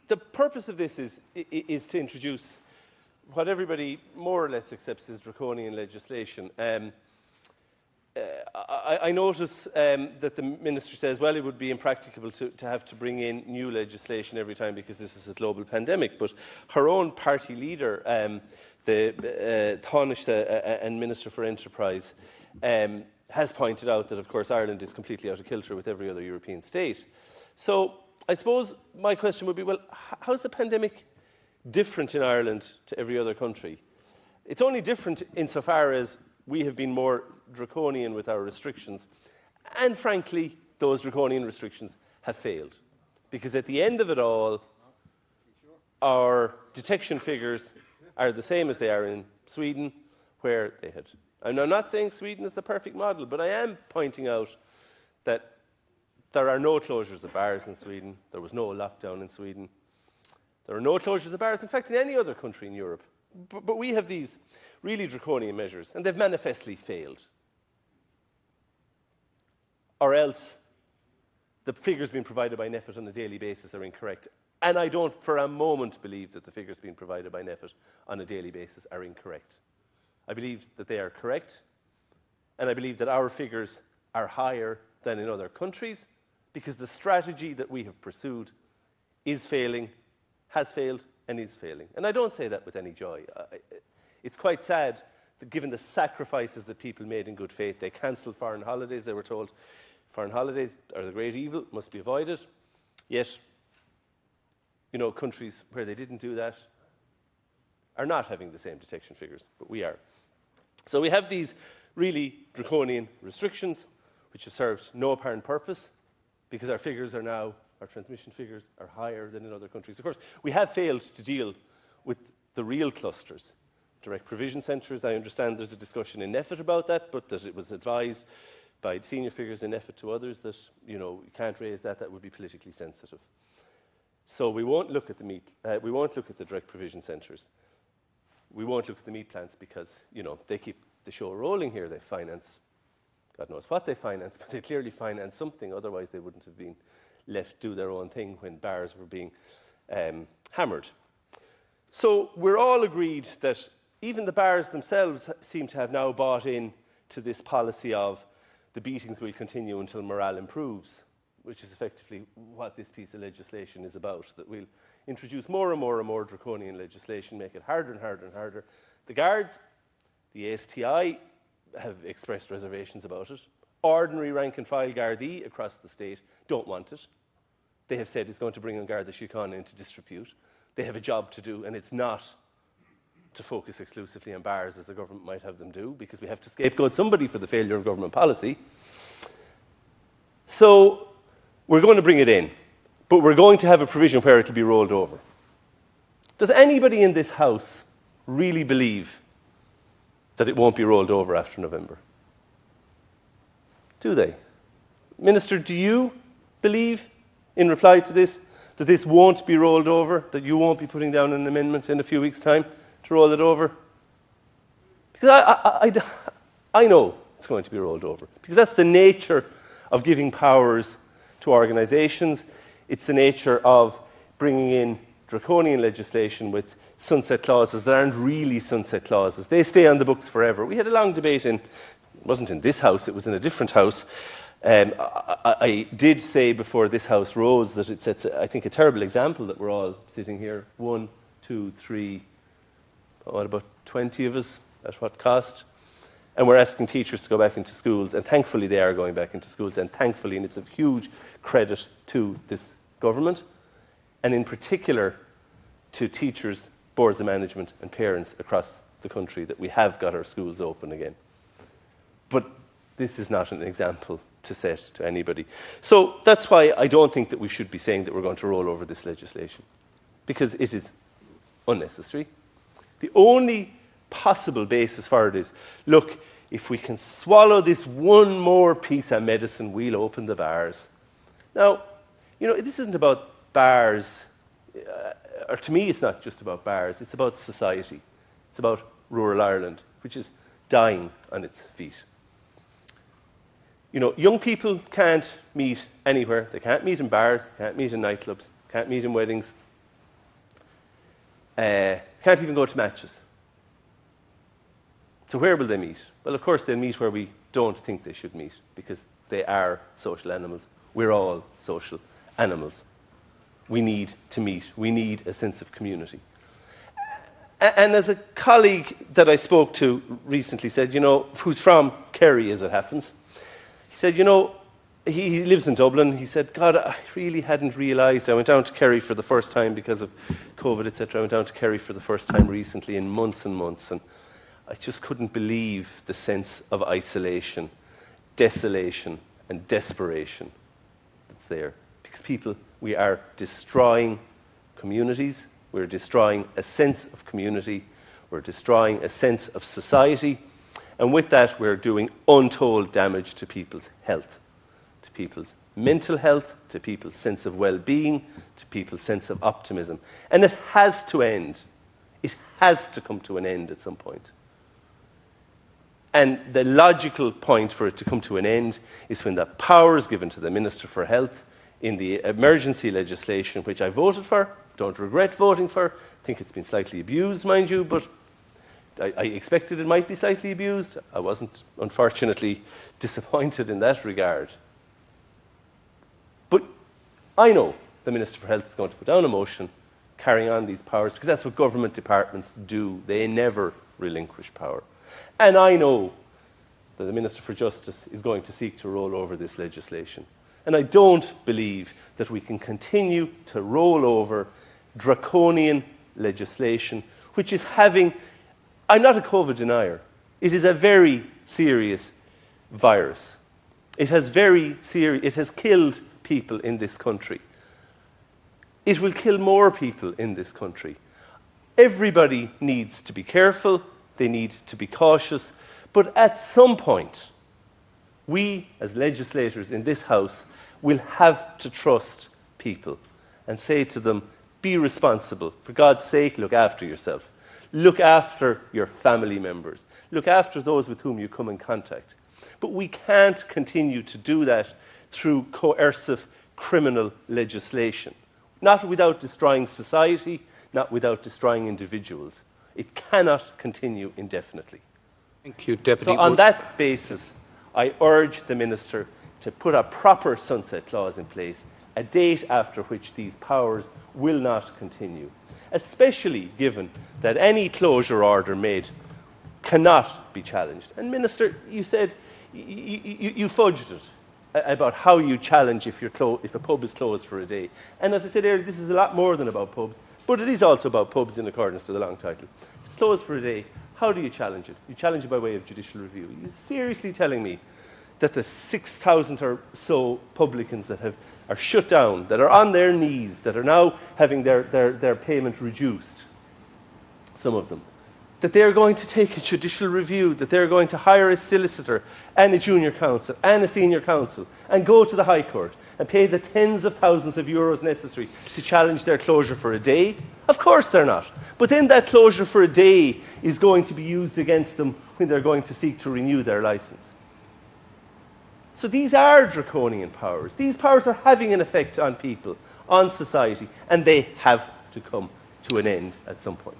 the purpose of this is to introduce what everybody more or less accepts as draconian legislation. I notice that the Minister says, well, it would be impracticable to have to bring in new legislation every time because this is a global pandemic. But her own party leader, the Taoiseach and Minister for Enterprise, has pointed out that, of course, Ireland is completely out of kilter with every other European state. So I suppose my question would be, well, how's the pandemic different in Ireland to every other country? It's only different insofar as we have been more draconian with our restrictions. And frankly, those draconian restrictions have failed. Because at the end of it all, our detection figures are the same as they are in Sweden, where they had. And I'm not saying Sweden is the perfect model, but I am pointing out that there are no closures of bars in Sweden. There was no lockdown in Sweden. There are no closures of bars, in fact, in any other country in Europe. But we have these really draconian measures, and they've manifestly failed. Or else the figures being provided by NEFIT on a daily basis are incorrect. And I don't for a moment believe that the figures being provided by NEFIT on a daily basis are incorrect. I believe that they are correct, and I believe that our figures are higher than in other countries because the strategy that we have pursued is failing, has failed, and is failing. And I don't say that with any joy. It's quite sad that given the sacrifices that people made in good faith, they cancelled foreign holidays. They were told foreign holidays are the great evil, must be avoided. Yet, you know, countries where they didn't do that are not having the same detection figures, but we are. So we have these really draconian restrictions, which have served no apparent purpose, because our figures are now, our transmission figures are higher than in other countries. Of course, we have failed to deal with the real clusters. Direct provision centres, I understand there's a discussion in NEFIT about that, but that it was advised by senior figures in NEFIT to others that, you know, you can't raise that, that would be politically sensitive. So we won't look at the we won't look at the direct provision centres. We won't look at the meat plants because, you know, they keep the show rolling here. They finance, God knows what they finance, but they clearly finance something. Otherwise, they wouldn't have been left do their own thing when bars were being hammered. So we're all agreed that even the bars themselves seem to have now bought in to this policy of the beatings will continue until morale improves, which is effectively what this piece of legislation is about, that we'll introduce more and more and more draconian legislation, make it harder and harder and harder. The guards, the ASTI have expressed reservations about it. Ordinary rank-and-file Gardaí across the state don't want it. They have said it's going to bring on Garda Síochána into disrepute. They have a job to do, and it's not to focus exclusively on bars as the government might have them do, because we have to scapegoat somebody for the failure of government policy. So we're going to bring it in, but we're going to have a provision where it will be rolled over. Does anybody in this House really believe that it won't be rolled over after November? Do they? Minister, do you believe, in reply to this, that this won't be rolled over, that you won't be putting down an amendment in a few weeks' time to roll it over? Because I know it's going to be rolled over, because that's the nature of giving powers to organisations. It's the nature of bringing in draconian legislation with sunset clauses that aren't really sunset clauses. They stay on the books forever. We had a long debate it wasn't in this House, it was in a different House. I did say before this House rose that it sets, I think, a terrible example that we're all sitting here, 1, 2, 3, about 20 of us, at what cost? And we're asking teachers to go back into schools, and thankfully they are going back into schools, and thankfully, and it's a huge credit to this government, and in particular to teachers, boards of management and parents across the country, that we have got our schools open again. But this is not an example to set to anybody. So that's why I don't think that we should be saying that we're going to roll over this legislation, because it is unnecessary. The only possible basis for it is, look, if we can swallow this one more piece of medicine, we'll open the bars. Now, you know, this isn't about bars, or to me it's not just about bars, it's about society. It's about rural Ireland, which is dying on its feet. You know, young people can't meet anywhere. They can't meet in bars, can't meet in nightclubs, can't meet in weddings. can't even go to matches. So where will they meet? Well, of course, they'll meet where we don't think they should meet, because they are social animals. We're all social animals. We need to meet. We need a sense of community. And as a colleague that I spoke to recently said, who's from Kerry, as it happens, he said, he lives in Dublin. He said, God, I really hadn't realised. I went down to Kerry for the first time because of COVID, etc. I went down to Kerry for the first time recently in months and months, and I just couldn't believe the sense of isolation, desolation, and desperation that's there. Because people, we are destroying communities. We're destroying a sense of community. We're destroying a sense of society. And with that, we're doing untold damage to people's health, to people's mental health, to people's sense of well-being, to people's sense of optimism. And it has to end. It has to come to an end at some point. And the logical point for it to come to an end is when the power is given to the Minister for Health in the emergency legislation, which I voted for, don't regret voting for. I think it's been slightly abused, mind you, but I expected it might be slightly abused. I wasn't, unfortunately, disappointed in that regard. But I know the Minister for Health is going to put down a motion carrying on these powers, because that's what government departments do. They never relinquish power. And I know that the Minister for Justice is going to seek to roll over this legislation. And I don't believe that we can continue to roll over draconian legislation, which is having... I'm not a COVID denier. It is a very serious virus. It has killed people in this country. It will kill more people in this country. Everybody needs to be careful. They need to be cautious. But at some point, we as legislators in this House will have to trust people and say to them, be responsible. For God's sake, look after yourself. Look after your family members. Look after those with whom you come in contact. But we can't continue to do that through coercive criminal legislation. Not without destroying society, not without destroying individuals. It cannot continue indefinitely. Thank you, Deputy. So on that basis, I urge the Minister to put a proper sunset clause in place, a date after which these powers will not continue, especially given that any closure order made cannot be challenged. And Minister, you said you fudged it about how you challenge if a pub is closed for a day. And as I said earlier, this is a lot more than about pubs, but it is also about pubs in accordance to the long title. If it's closed for a day, how do you challenge it? You challenge it by way of judicial review. Are you seriously telling me that the 6,000 or so publicans that are shut down, that are on their knees, that are now having their payment reduced, some of them, that they're going to take a judicial review, that they're going to hire a solicitor and a junior counsel and a senior counsel and go to the High Court and pay the tens of thousands of euros necessary to challenge their closure for a day? Of course they're not. But then that closure for a day is going to be used against them when they're going to seek to renew their licence. So these are draconian powers. These powers are having an effect on people, on society, and they have to come to an end at some point.